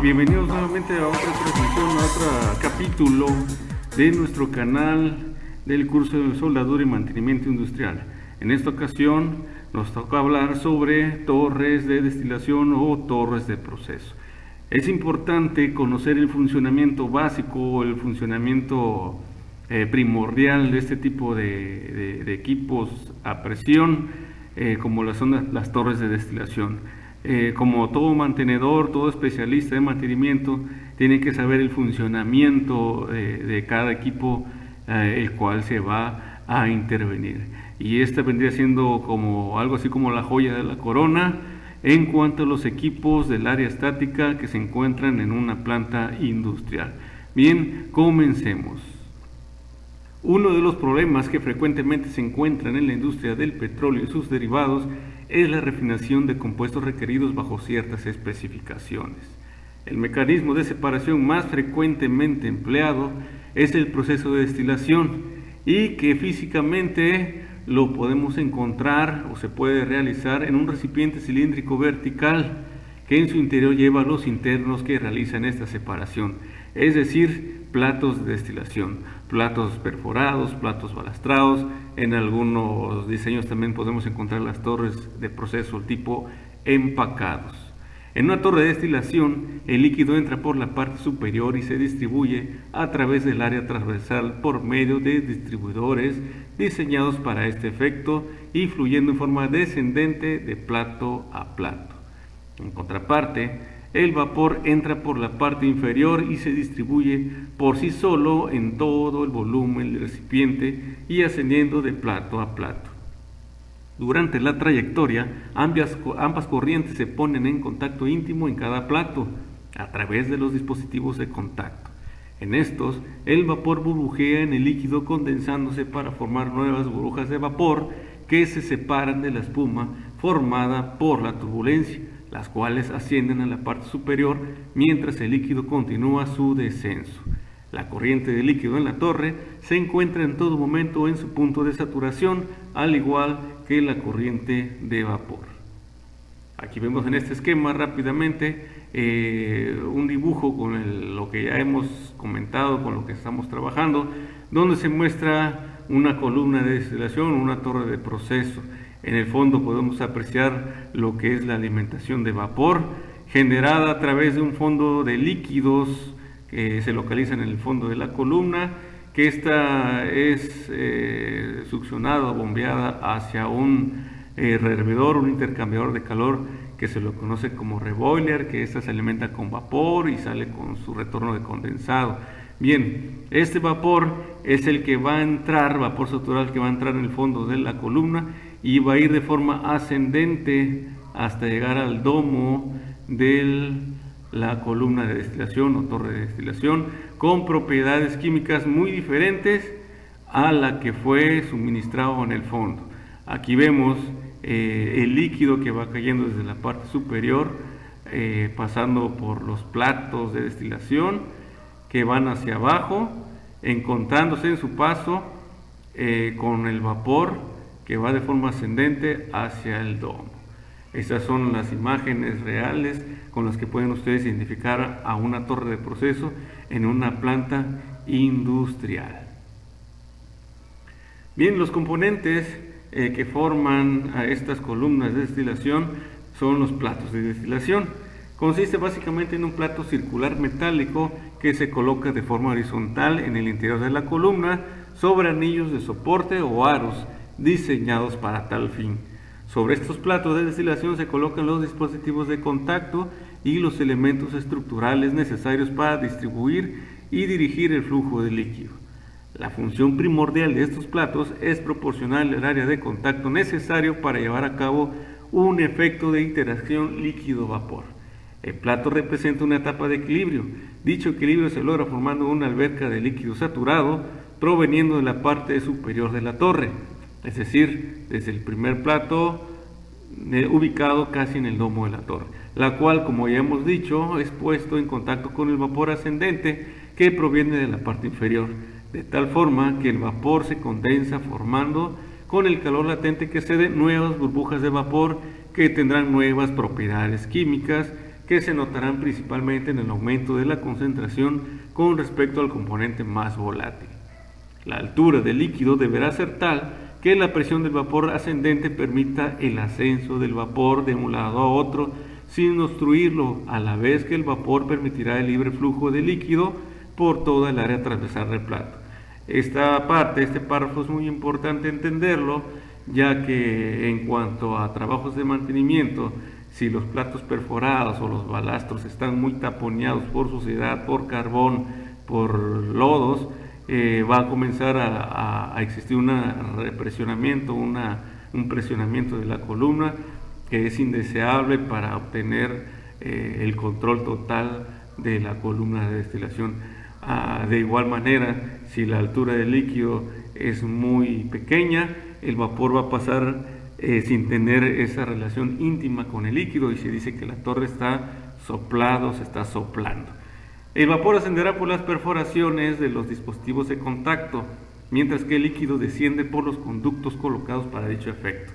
Bienvenidos nuevamente a otra transmisión, a otro capítulo de nuestro canal del curso de soldadura y mantenimiento industrial. En esta ocasión nos toca hablar sobre torres de destilación o torres de proceso. Es importante conocer el funcionamiento básico, el funcionamiento primordial de este tipo de equipos a presión, como son las torres de destilación. Como todo mantenedor, todo especialista de mantenimiento, tiene que saber el funcionamiento de cada equipo el cual se va a intervenir. Y esta vendría siendo como algo así como la joya de la corona en cuanto a los equipos del área estática que se encuentran en una planta industrial. Bien, comencemos. Uno de los problemas que frecuentemente se encuentran en la industria del petróleo y sus derivados es la refinación de compuestos requeridos bajo ciertas especificaciones. El mecanismo de separación más frecuentemente empleado es el proceso de destilación y que físicamente lo podemos encontrar o se puede realizar en un recipiente cilíndrico vertical que en su interior lleva los internos que realizan esta separación, es decir, platos de destilación, platos perforados, platos balastrados. En algunos diseños también podemos encontrar las torres de proceso tipo empacados. En una torre de destilación, el líquido entra por la parte superior y se distribuye a través del área transversal por medio de distribuidores diseñados para este efecto y fluyendo en forma descendente de plato a plato. En contraparte, el vapor entra por la parte inferior y se distribuye por sí solo en todo el volumen del recipiente y ascendiendo de plato a plato. Durante la trayectoria, ambas corrientes se ponen en contacto íntimo en cada plato a través de los dispositivos de contacto. En estos, el vapor burbujea en el líquido condensándose para formar nuevas burbujas de vapor que se separan de la espuma formada por la turbulencia, las cuales ascienden a la parte superior mientras el líquido continúa su descenso. La corriente de líquido en la torre se encuentra en todo momento en su punto de saturación, al igual que la corriente de vapor. Aquí vemos en este esquema rápidamente un dibujo con lo que ya hemos comentado, con lo que estamos trabajando, donde se muestra una columna de destilación, una torre de proceso. En el fondo podemos apreciar lo que es la alimentación de vapor generada a través de un fondo de líquidos que se localizan en el fondo de la columna, que esta es succionada o bombeada hacia un rehervidor, un intercambiador de calor que se lo conoce como reboiler, que esta se alimenta con vapor y sale con su retorno de condensado. Bien, este vapor es el que va a entrar, vapor satural que va a entrar en el fondo de la columna y va a ir de forma ascendente hasta llegar al domo de la columna de destilación o torre de destilación, con propiedades químicas muy diferentes a la que fue suministrado en el fondo. Aquí vemos el líquido que va cayendo desde la parte superior, pasando por los platos de destilación que van hacia abajo, encontrándose en su paso con el vapor que va de forma ascendente hacia el domo. Estas son las imágenes reales con las que pueden ustedes identificar a una torre de proceso en una planta industrial. Bien, los componentes que forman a estas columnas de destilación son los platos de destilación. Consiste básicamente en un plato circular metálico que se coloca de forma horizontal en el interior de la columna sobre anillos de soporte o aros diseñados para tal fin. Sobre estos platos de destilación se colocan los dispositivos de contacto y los elementos estructurales necesarios para distribuir y dirigir el flujo de líquido. La función primordial de estos platos es proporcionar el área de contacto necesario para llevar a cabo un efecto de interacción líquido-vapor. El plato representa una etapa de equilibrio. Dicho equilibrio se logra formando una alberca de líquido saturado proveniendo de la parte superior de la torre, es decir, desde el primer plato ubicado casi en el domo de la torre, la cual, como ya hemos dicho, es puesto en contacto con el vapor ascendente que proviene de la parte inferior, de tal forma que el vapor se condensa formando con el calor latente que cede nuevas burbujas de vapor que tendrán nuevas propiedades químicas que se notarán principalmente en el aumento de la concentración con respecto al componente más volátil. La altura del líquido deberá ser tal que la presión del vapor ascendente permita el ascenso del vapor de un lado a otro sin obstruirlo, a la vez que el vapor permitirá el libre flujo de líquido por toda el área transversal del plato. Esta parte, este párrafo es muy importante entenderlo, ya que en cuanto a trabajos de mantenimiento, si los platos perforados o los balastros están muy taponeados por suciedad, por carbón, por lodos, va a comenzar a existir un represionamiento, un presionamiento de la columna que es indeseable para obtener el control total de la columna de destilación. De igual manera, si la altura del líquido es muy pequeña, el vapor va a pasar sin tener esa relación íntima con el líquido y se dice que la torre está soplado, se está soplando. El vapor ascenderá por las perforaciones de los dispositivos de contacto, mientras que el líquido desciende por los conductos colocados para dicho efecto.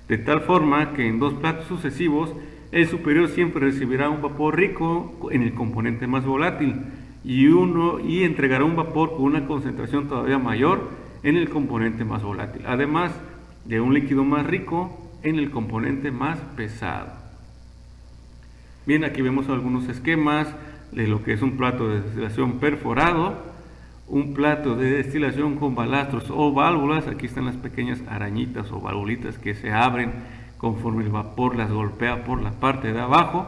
De tal forma que en dos platos sucesivos, el superior siempre recibirá un vapor rico en el componente más volátil y entregará un vapor con una concentración todavía mayor en el componente más volátil, además de un líquido más rico en el componente más pesado. Bien, aquí vemos algunos esquemas de lo que es un plato de destilación perforado, un plato de destilación con balastros o válvulas. Aquí están las pequeñas arañitas o valvulitas que se abren conforme el vapor las golpea por la parte de abajo,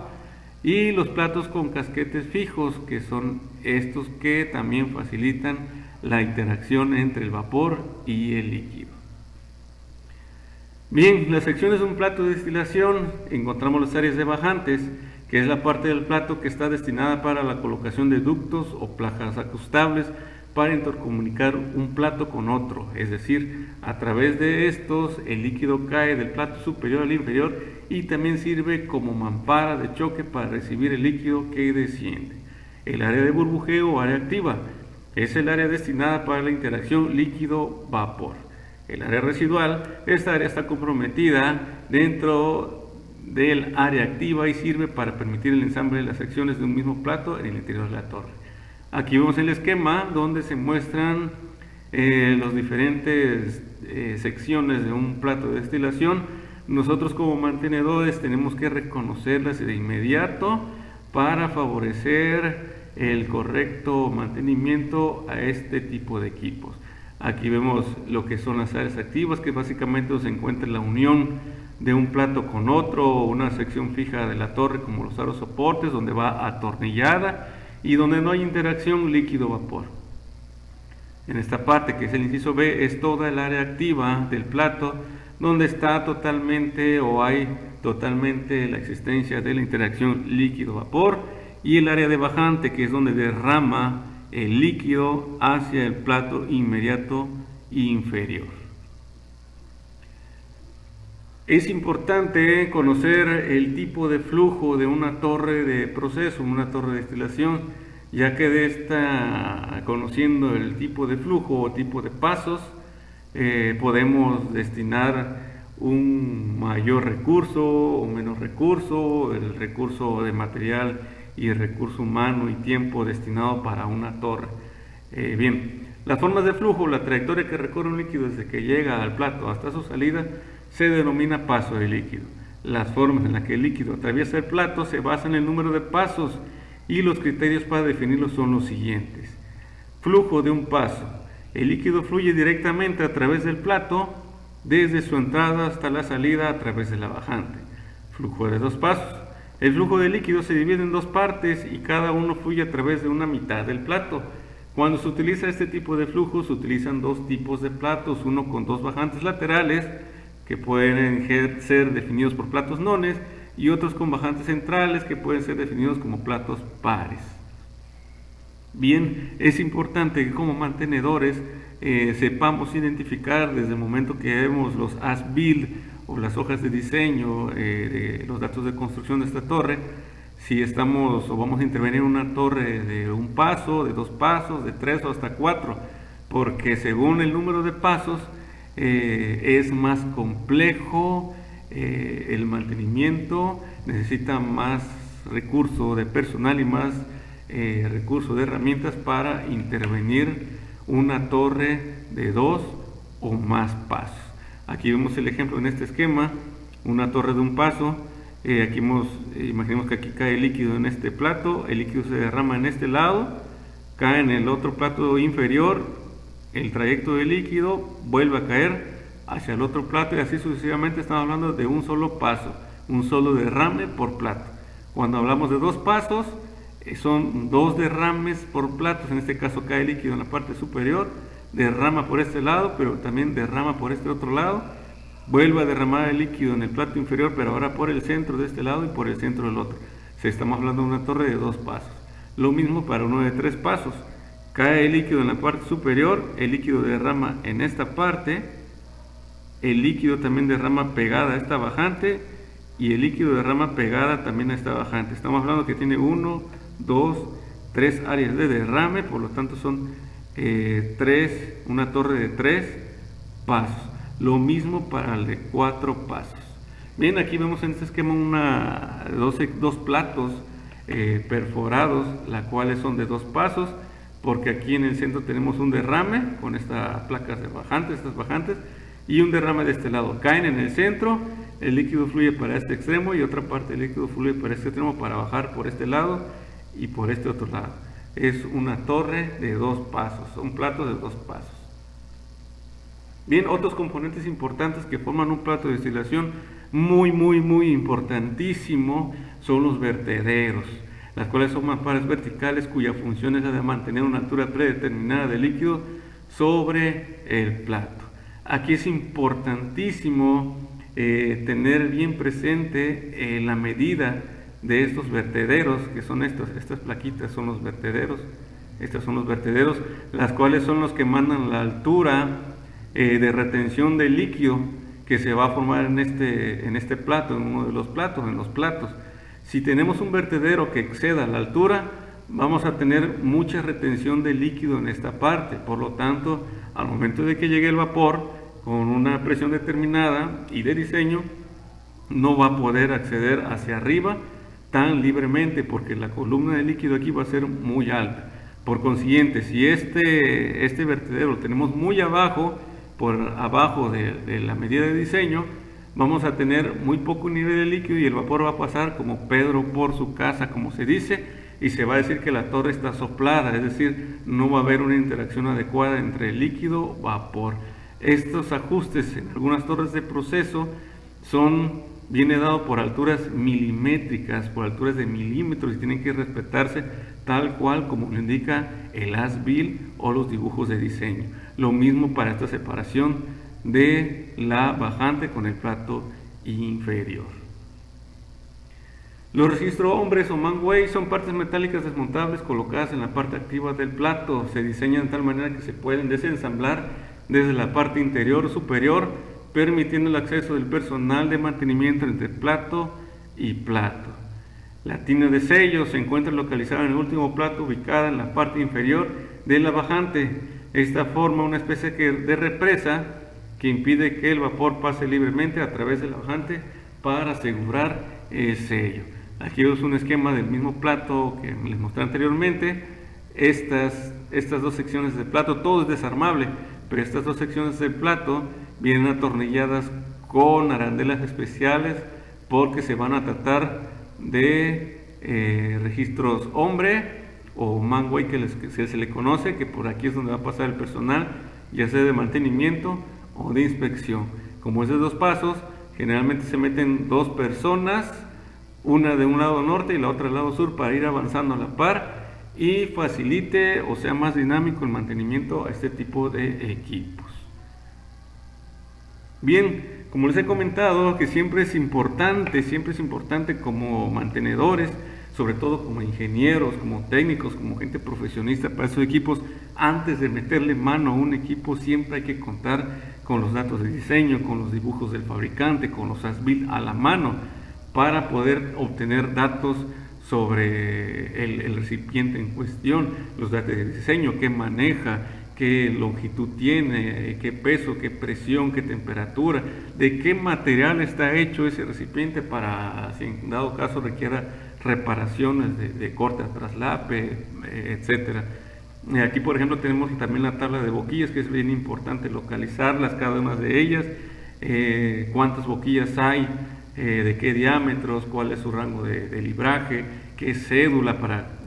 y los platos con casquetes fijos, que son estos que también facilitan la interacción entre el vapor y el líquido. Bien, las secciones de un plato de destilación encontramos las áreas de bajantes, que es la parte del plato que está destinada para la colocación de ductos o placas ajustables para intercomunicar un plato con otro, es decir, a través de estos el líquido cae del plato superior al inferior y también sirve como mampara de choque para recibir el líquido que desciende. El área de burbujeo o área activa es el área destinada para la interacción líquido-vapor. El área residual, esta área está comprometida dentro del área activa y sirve para permitir el ensamble de las secciones de un mismo plato en el interior de la torre. Aquí vemos el esquema donde se muestran las diferentes secciones de un plato de destilación. Nosotros como mantenedores tenemos que reconocerlas de inmediato para favorecer el correcto mantenimiento a este tipo de equipos. Aquí vemos lo que son las áreas activas, que básicamente se encuentra la unión de un plato con otro, o una sección fija de la torre como los aros soportes, donde va atornillada y donde no hay interacción líquido-vapor. En esta parte, que es el inciso B, es toda el área activa del plato, donde está totalmente o hay totalmente la existencia de la interacción líquido-vapor, y el área de bajante, que es donde derrama el líquido hacia el plato inmediato inferior. Es importante conocer el tipo de flujo de una torre de proceso, una torre de destilación, ya que conociendo el tipo de flujo o tipo de pasos, podemos destinar un mayor recurso o menos recurso, el recurso de material y el recurso humano y tiempo destinado para una torre. Bien, las formas de flujo, la trayectoria que recorre un líquido desde que llega al plato hasta su salida, se denomina paso de líquido. Las formas en las que el líquido atraviesa el plato se basan en el número de pasos y los criterios para definirlos son los siguientes. Flujo de un paso. El líquido fluye directamente a través del plato desde su entrada hasta la salida a través de la bajante. Flujo de dos pasos. El flujo de líquido se divide en dos partes y cada uno fluye a través de una mitad del plato. Cuando se utiliza este tipo de flujo, se utilizan dos tipos de platos, uno con dos bajantes laterales, que pueden ser definidos por platos nones, y otros con bajantes centrales, que pueden ser definidos como platos pares. Bien, es importante que como mantenedores sepamos identificar desde el momento que vemos los as-built o las hojas de diseño, de los datos de construcción de esta torre, si estamos o vamos a intervenir en una torre de un paso, de dos pasos, de tres o hasta cuatro, porque según el número de pasos es más complejo el mantenimiento, necesita más recurso de personal y más recurso de herramientas para intervenir una torre de 2 o más pasos. Aquí vemos el ejemplo en este esquema, una torre de un paso. Aquí imaginemos que aquí cae el líquido en este plato, el líquido se derrama en este lado, cae en el otro plato inferior, el trayecto del líquido vuelve a caer hacia el otro plato y así sucesivamente. Estamos hablando de un solo paso, un solo derrame por plato. Cuando hablamos de 2 pasos, son 2 derrames por platos. En este caso cae el líquido en la parte superior, derrama por este lado, pero también derrama por este otro lado, vuelve a derramar el líquido en el plato inferior, pero ahora por el centro de este lado y por el centro del otro. Estamos hablando de una torre de 2 pasos. Lo mismo para uno de 3 pasos. Cae el líquido en la parte superior, el líquido derrama en esta parte, el líquido también derrama pegada a esta bajante y el líquido derrama pegada también a esta bajante. Estamos hablando que tiene 1, 2, 3 áreas de derrame, por lo tanto son una torre de 3 pasos. Lo mismo para el de 4 pasos. Bien, aquí vemos en este esquema dos platos perforados, las cuales son de 2 pasos, porque aquí en el centro tenemos un derrame con estas placas de estas bajantes, y un derrame de este lado. Caen en el centro, el líquido fluye para este extremo y otra parte del líquido fluye para este extremo para bajar por este lado y por este otro lado. Es una torre de 2 pasos, un plato de 2 pasos. Bien, otros componentes importantes que forman un plato de destilación muy importantísimo son los vertederos, las cuales son mamparas verticales cuya función es la de mantener una altura predeterminada de líquido sobre el plato. Aquí es importantísimo tener bien presente la medida de estos vertederos, que son estas plaquitas son los vertederos. Estos son los vertederos, las cuales son los que mandan la altura de retención del líquido que se va a formar en este plato, en uno de los platos, en los platos. Si tenemos un vertedero que exceda la altura, vamos a tener mucha retención de líquido en esta parte. Por lo tanto, al momento de que llegue el vapor con una presión determinada y de diseño, no va a poder acceder hacia arriba tan libremente, porque la columna de líquido aquí va a ser muy alta. Por consiguiente, si este vertedero lo tenemos muy abajo, por abajo de la medida de diseño, vamos a tener muy poco nivel de líquido y el vapor va a pasar como Pedro por su casa, como se dice, y se va a decir que la torre está soplada, es decir, no va a haber una interacción adecuada entre líquido y vapor. Estos ajustes en algunas torres de proceso viene dado por alturas milimétricas, por alturas de milímetros, y tienen que respetarse tal cual como lo indica el as-built o los dibujos de diseño. Lo mismo para esta separación de la bajante con el plato inferior. Los registro hombres o man-way son partes metálicas desmontables colocadas en la parte activa del plato. Se diseñan de tal manera que se pueden desensamblar desde la parte interior o superior, permitiendo el acceso del personal de mantenimiento entre plato y plato. La tina de sello se encuentra localizada en el último plato, ubicada en la parte inferior de la bajante. Esta forma una especie de represa que impide que el vapor pase libremente a través de la bajante para asegurar el sello. Aquí vemos un esquema del mismo plato que les mostré anteriormente. Estas 2 secciones del plato, todo es desarmable, pero estas 2 secciones del plato vienen atornilladas con arandelas especiales porque se van a tratar de registros hombre o man-way que se le conoce, que por aquí es donde va a pasar el personal, ya sea de mantenimiento o de inspección. Como es de 2 pasos, generalmente se meten 2 personas, una de un lado norte y la otra del lado sur, para ir avanzando a la par y facilite o sea más dinámico el mantenimiento a este tipo de equipos. Bien, como les he comentado, que siempre es importante como mantenedores, sobre todo como ingenieros, como técnicos, como gente profesionista para esos equipos, antes de meterle mano a un equipo, siempre hay que contar con los datos de diseño, con los dibujos del fabricante, con los as-built a la mano, para poder obtener datos sobre el recipiente en cuestión, los datos de diseño, qué maneja, qué longitud tiene, qué peso, qué presión, qué temperatura, de qué material está hecho ese recipiente para, si en dado caso requiera reparaciones de corte a traslape, etcétera. Aquí, por ejemplo, tenemos también la tabla de boquillas, que es bien importante localizarlas, cada una de ellas, cuántas boquillas hay, de qué diámetros, cuál es su rango de libraje, qué cédula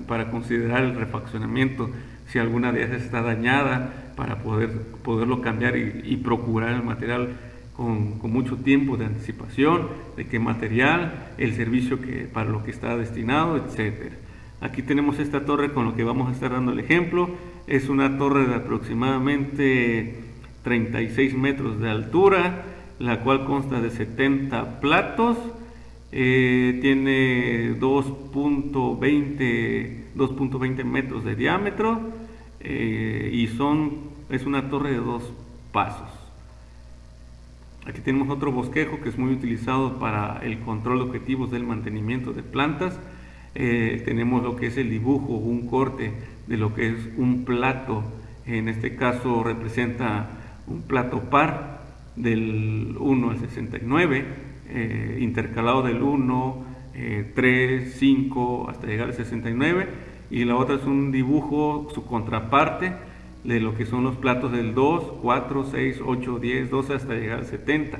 para considerar el refaccionamiento, si alguna de ellas está dañada, para poderlo cambiar y procurar el material con mucho tiempo de anticipación, de qué material, el servicio para lo que está destinado, etcétera. Aquí tenemos esta torre con lo que vamos a estar dando el ejemplo. Es una torre de aproximadamente 36 metros de altura, la cual consta de 70 platos, tiene 2.20 metros de diámetro, y es una torre de 2 pasos. Aquí tenemos otro bosquejo que es muy utilizado para el control de objetivos del mantenimiento de plantas. Tenemos lo que es el dibujo, un corte de lo que es un plato. En este caso representa un plato par del 1 al 69, intercalado del 1, 3, 5 hasta llegar al 69, y la otra es un dibujo, su contraparte, de lo que son los platos del 2, 4, 6, 8, 10, 12 hasta llegar al 70.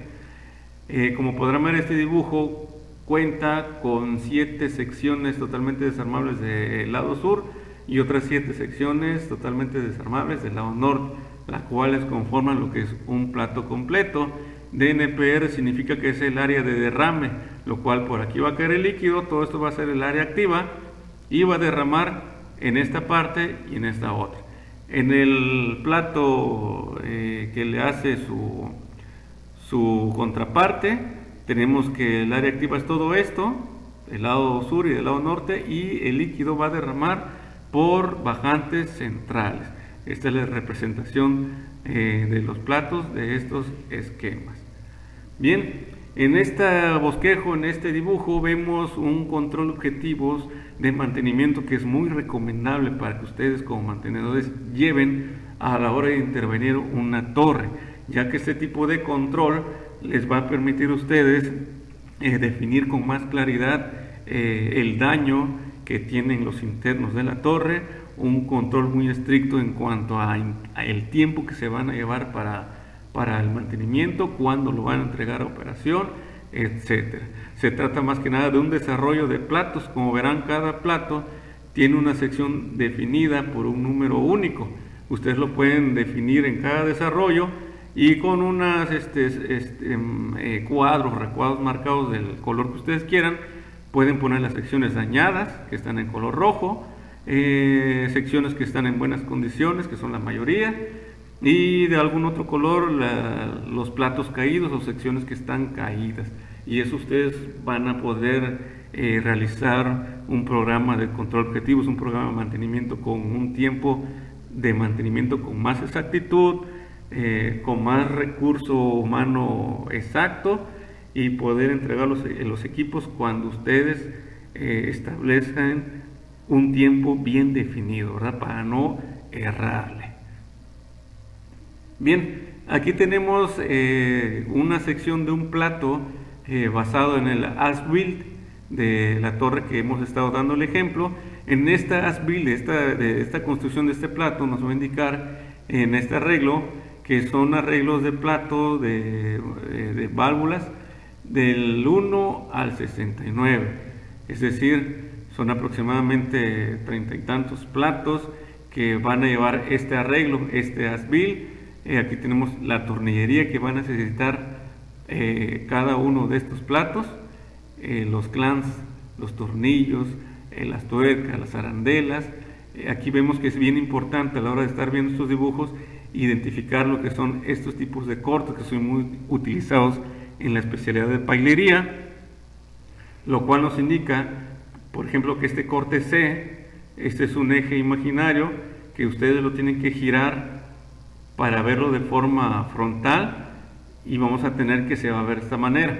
Como podrán ver, este dibujo cuenta con 7 secciones totalmente desarmables del lado sur y otras 7 secciones totalmente desarmables del lado norte, las cuales conforman lo que es un plato completo. DNPR significa que es el área de derrame, lo cual por aquí va a caer el líquido, todo esto va a ser el área activa y va a derramar en esta parte y en esta otra. En el plato que le hace su contraparte, tenemos que el área activa es todo esto, del lado sur y del lado norte, y el líquido va a derramar por bajantes centrales. Esta es la representación de los platos de estos esquemas. Bien, en este bosquejo, en este dibujo, vemos un control de objetivos de mantenimiento que es muy recomendable para que ustedes como mantenedores lleven a la hora de intervenir una torre, ya que este tipo de control les va a permitir a ustedes definir con más claridad el daño que tienen los internos de la torre, un control muy estricto en cuanto a el tiempo que se van a llevar para el mantenimiento, cuándo lo van a entregar a operación, etcétera. Se trata más que nada de un desarrollo de platos. Como verán, cada plato tiene una sección definida por un número único. Ustedes lo pueden definir en cada desarrollo y con unos recuadros marcados del color que ustedes quieran, pueden poner las secciones dañadas, que están en color rojo, secciones que están en buenas condiciones, que son la mayoría, y de algún otro color los platos caídos o secciones que están caídas. Y eso ustedes van a poder realizar un programa de control objetivos, un programa de mantenimiento con un tiempo de mantenimiento con más exactitud, con más recurso humano exacto, y poder entregar los equipos cuando ustedes establezcan un tiempo bien definido, ¿verdad? Para no errarle. Bien, aquí tenemos una sección de un plato basado en el as-built de la torre que hemos estado dando el ejemplo. En esta as-built, de esta construcción de este plato, nos va a indicar en este arreglo que son arreglos de plato de válvulas del 1 al 69, es decir, son aproximadamente 30 y tantos platos que van a llevar este arreglo, este as-built. Aquí tenemos la tornillería que van a necesitar cada uno de estos platos, los clans, los tornillos, las tuercas, las arandelas. Aquí vemos que es bien importante a la hora de estar viendo estos dibujos identificar lo que son estos tipos de cortes que son muy utilizados en la especialidad de pailería, lo cual nos indica, por ejemplo, que este corte C, este es un eje imaginario que ustedes lo tienen que girar para verlo de forma frontal, y vamos a tener que se va a ver de esta manera.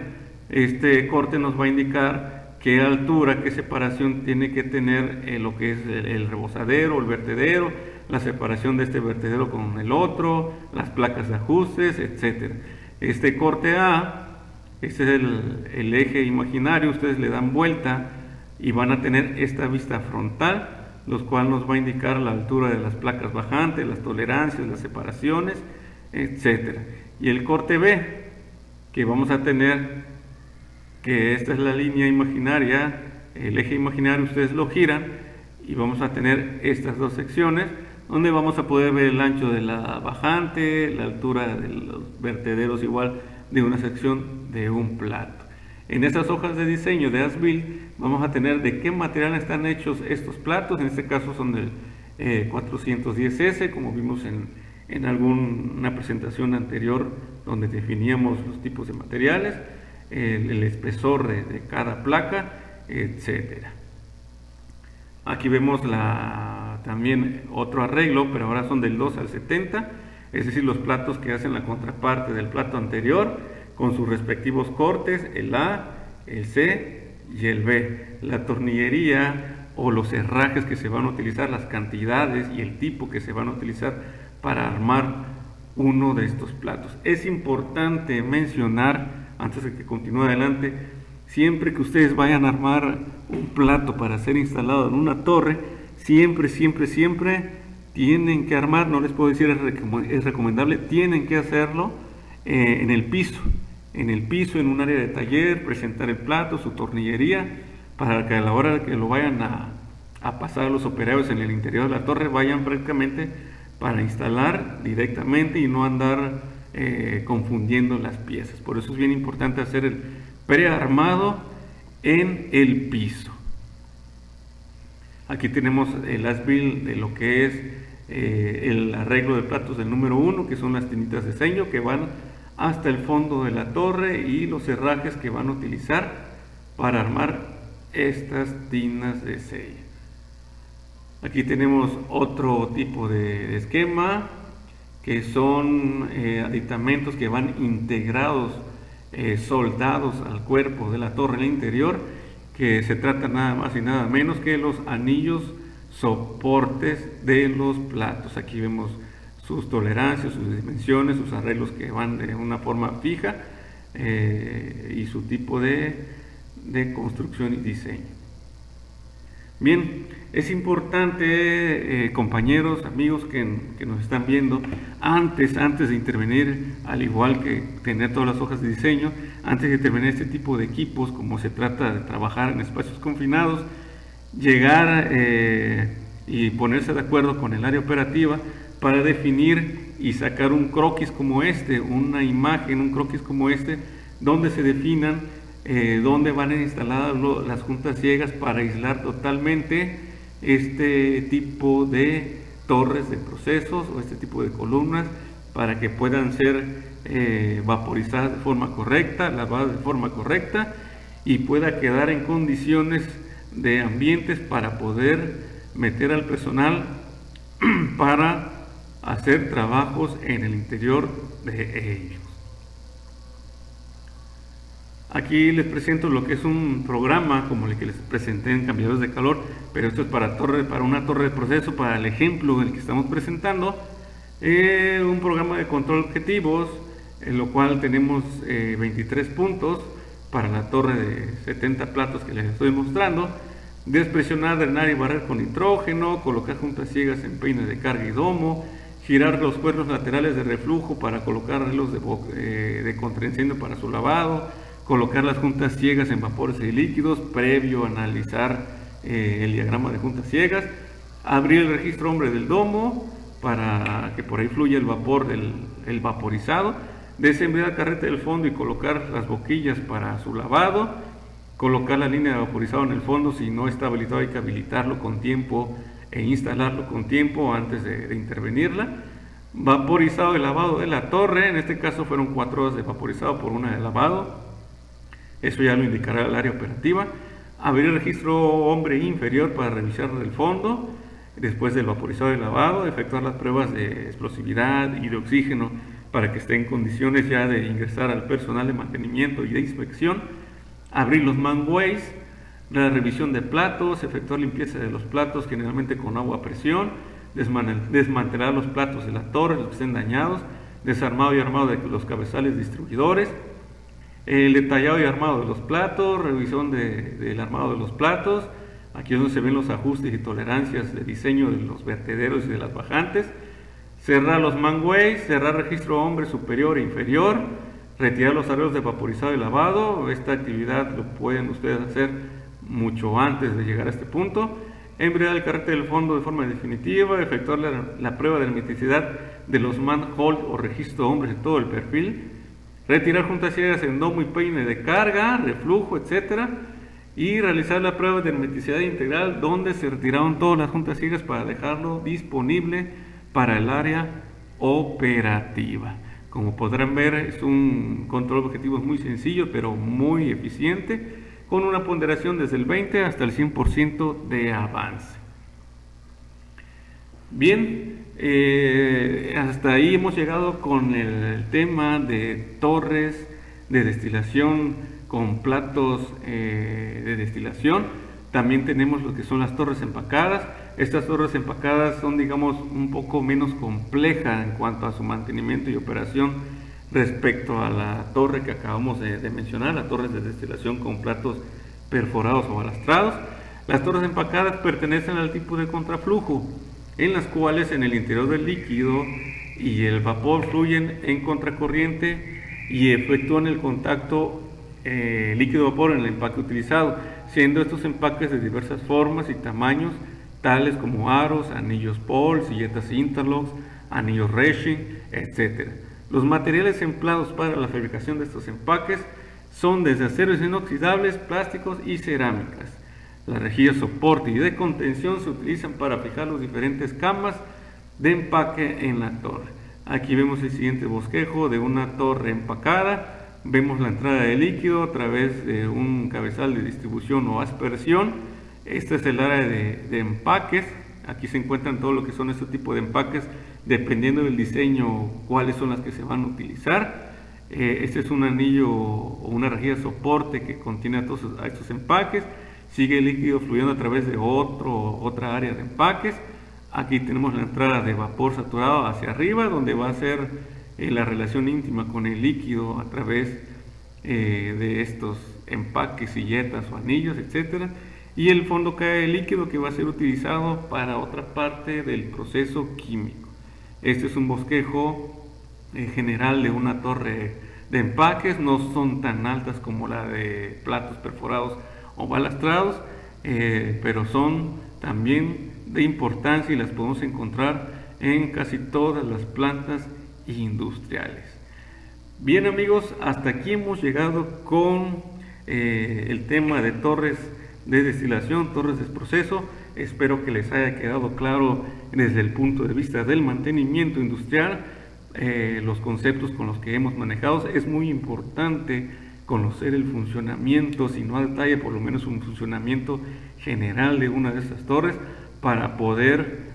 Este corte nos va a indicar qué altura, qué separación tiene que tener lo que es el rebosadero, el vertedero, la separación de este vertedero con el otro, las placas de ajustes, etcétera. Este corte A, este es el eje imaginario, ustedes le dan vuelta y van a tener esta vista frontal, los cuales nos va a indicar la altura de las placas bajantes, las tolerancias, las separaciones, etcétera. Y el corte B, que vamos a tener, que esta es la línea imaginaria, el eje imaginario ustedes lo giran y vamos a tener estas dos secciones donde vamos a poder ver el ancho de la bajante, la altura de los vertederos igual de una sección de un plato. En estas hojas de diseño de as-built vamos a tener de qué material están hechos estos platos. En este caso son del 410S, como vimos en alguna presentación anterior donde definíamos los tipos de materiales, el espesor de cada placa, etcétera. Aquí vemos también otro arreglo, pero ahora son del 2 al 70, es decir, los platos que hacen la contraparte del plato anterior, con sus respectivos cortes, el A, el C y el B. La tornillería o los herrajes que se van a utilizar, las cantidades y el tipo que se van a utilizar para armar uno de estos platos. Es importante mencionar, antes de que continúe adelante, siempre que ustedes vayan a armar un plato para ser instalado en una torre, siempre tienen que armar, no les puedo decir es recomendable, tienen que hacerlo en el piso, en un área de taller, presentar el plato, su tornillería, para que a la hora que lo vayan a pasar a los operarios en el interior de la torre, vayan prácticamente para instalar directamente y no andar confundiendo las piezas. Por eso es bien importante hacer el prearmado en el piso. Aquí tenemos el as-built de lo que es el arreglo de platos del número 1, que son las tinitas de sello que van hasta el fondo de la torre, y los herrajes que van a utilizar para armar estas tinas de sello. Aquí tenemos otro tipo de esquema, que son aditamentos que van integrados, soldados al cuerpo de la torre en el interior, que se trata nada más y nada menos que los anillos soportes de los platos. Aquí vemos sus tolerancias, sus dimensiones, sus arreglos que van de una forma fija y su tipo de construcción y diseño. Bien, es importante, compañeros, amigos que nos están viendo, antes de intervenir, al igual que tener todas las hojas de diseño, antes de intervenir este tipo de equipos, como se trata de trabajar en espacios confinados, llegar y ponerse de acuerdo con el área operativa para definir y sacar un croquis como este, una imagen, un croquis como este, donde se definan dónde van a instalar las juntas ciegas para aislar totalmente este tipo de torres de procesos o este tipo de columnas, para que puedan ser vaporizadas de forma correcta, lavadas de forma correcta, y pueda quedar en condiciones de ambientes para poder meter al personal para hacer trabajos en el interior de ellos. Aquí les presento lo que es un programa como el que les presenté en cambiadores de calor, pero esto es para una torre de proceso, para el ejemplo del que estamos presentando. Un programa de control de objetivos, en lo cual tenemos 23 puntos para la torre de 70 platos que les estoy mostrando. Despresionar, drenar y barrer con nitrógeno, colocar juntas ciegas en peines de carga y domo, girar los cuernos laterales de reflujo para colocar arreglos de contraincendio para su lavado, colocar las juntas ciegas en vapores y líquidos previo a analizar el diagrama de juntas ciegas, abrir el registro hombre del domo para que por ahí fluya el vapor del vaporizado, desembriar carrete del fondo y colocar las boquillas para su lavado, colocar la línea de vaporizado en el fondo. Si no está habilitado, hay que habilitarlo con tiempo e instalarlo con tiempo antes de intervenirla. Vaporizado y lavado de la torre, en este caso fueron 4 horas de vaporizado por 1 de lavado. Eso ya lo indicará el área operativa. Abrir el registro hombre inferior para revisar el fondo. Después del vaporizado y lavado, efectuar las pruebas de explosividad y de oxígeno para que esté en condiciones ya de ingresar al personal de mantenimiento y de inspección. Abrir los manways, la revisión de platos, efectuar limpieza de los platos generalmente con agua a presión, desmantelar los platos de la torre, los que estén dañados, desarmado y armado de los cabezales distribuidores, El detallado y armado de los platos, revisión del armado de los platos, aquí es donde se ven los ajustes y tolerancias de diseño de los vertederos y de las bajantes. Cerrar los manways, cerrar registro hombre superior e inferior, retirar los arreglos de vaporizado y lavado. Esta actividad lo pueden ustedes hacer mucho antes de llegar a este punto. Embrear el carácter del fondo de forma definitiva, efectuar la prueba de hermeticidad de los manhole o registro hombres de todo el perfil, retirar juntas ciegas en domo y peine de carga, reflujo, etc. Y realizar la prueba de hermeticidad integral donde se retiraron todas las juntas ciegas para dejarlo disponible para el área operativa. Como podrán ver, es un control de objetivos muy sencillo pero muy eficiente, con una ponderación desde el 20 hasta el 100% de avance. Bien, hasta ahí hemos llegado con el tema de torres de destilación con platos de destilación. También tenemos lo que son las torres empacadas. Estas torres empacadas son, digamos, un poco menos complejas en cuanto a su mantenimiento y operación respecto a la torre que acabamos de mencionar, las torres de destilación con platos perforados o balastrados. Las torres empacadas pertenecen al tipo de contraflujo, en las cuales en el interior del líquido y el vapor fluyen en contracorriente y efectúan el contacto líquido-vapor en el empaque utilizado, siendo estos empaques de diversas formas y tamaños, tales como aros, anillos Paul, silletas interlocks, anillos Resching, etc. Los materiales empleados para la fabricación de estos empaques son desde aceros inoxidables, plásticos y cerámicas. Las rejillas soporte y de contención se utilizan para fijar los diferentes camas de empaque en la torre. Aquí vemos el siguiente bosquejo de una torre empacada. Vemos la entrada de líquido a través de un cabezal de distribución o aspersión. Este es el área de empaques. Aquí se encuentran todo lo que son este tipo de empaques, dependiendo del diseño, cuáles son las que se van a utilizar. Este es un anillo o una rejilla soporte que contiene a estos empaques. Sigue el líquido fluyendo a través de otra área de empaques. Aquí tenemos la entrada de vapor saturado hacia arriba, donde va a ser la relación íntima con el líquido a través de estos empaques, silletas o anillos, etc. Y el fondo cae el líquido que va a ser utilizado para otra parte del proceso químico. Este es un bosquejo general de una torre de empaques. No son tan altas como la de platos perforados o balastrados, pero son también de importancia y las podemos encontrar en casi todas las plantas industriales. Bien amigos, hasta aquí hemos llegado con el tema de torres de destilación, torres de proceso. Espero que les haya quedado claro desde el punto de vista del mantenimiento industrial los conceptos con los que hemos manejado. Es muy importante conocer el funcionamiento, si no a detalle, por lo menos un funcionamiento general de una de estas torres para poder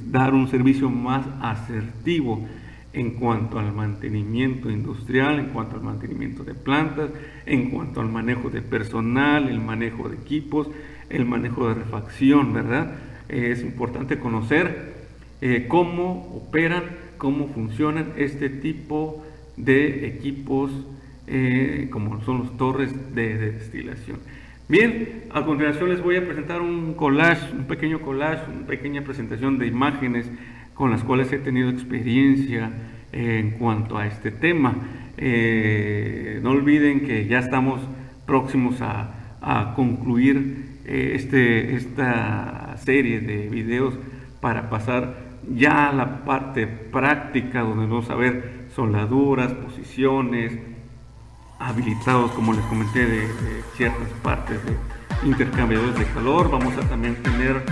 dar un servicio más asertivo en cuanto al mantenimiento industrial, en cuanto al mantenimiento de plantas, en cuanto al manejo de personal, el manejo de equipos, el manejo de refacción, ¿verdad? Es importante conocer cómo operan, cómo funcionan este tipo de equipos como son las torres de destilación. Bien, a continuación les voy a presentar un collage, un pequeño collage, una pequeña presentación de imágenes con las cuales he tenido experiencia en cuanto a este tema. No olviden que ya estamos próximos a concluir esta serie de videos para pasar ya a la parte práctica, donde vamos a ver soldaduras, posiciones, habilitados, como les comenté, de ciertas partes de intercambiadores de calor. Vamos a también tener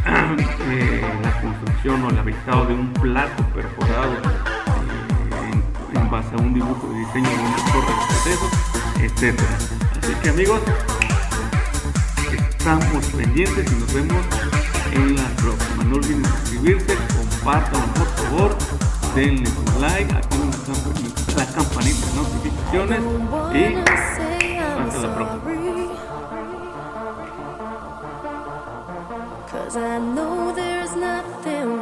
la construcción o el habilitado de un plato perforado en base a un dibujo de diseño de una torre de proceso, etc. Así que amigos, estamos pendientes y nos vemos en la próxima. No olviden suscribirse, compartan por favor, denle un like, activen la campanita de notificaciones y hasta la próxima. 'Cause I know there's nothing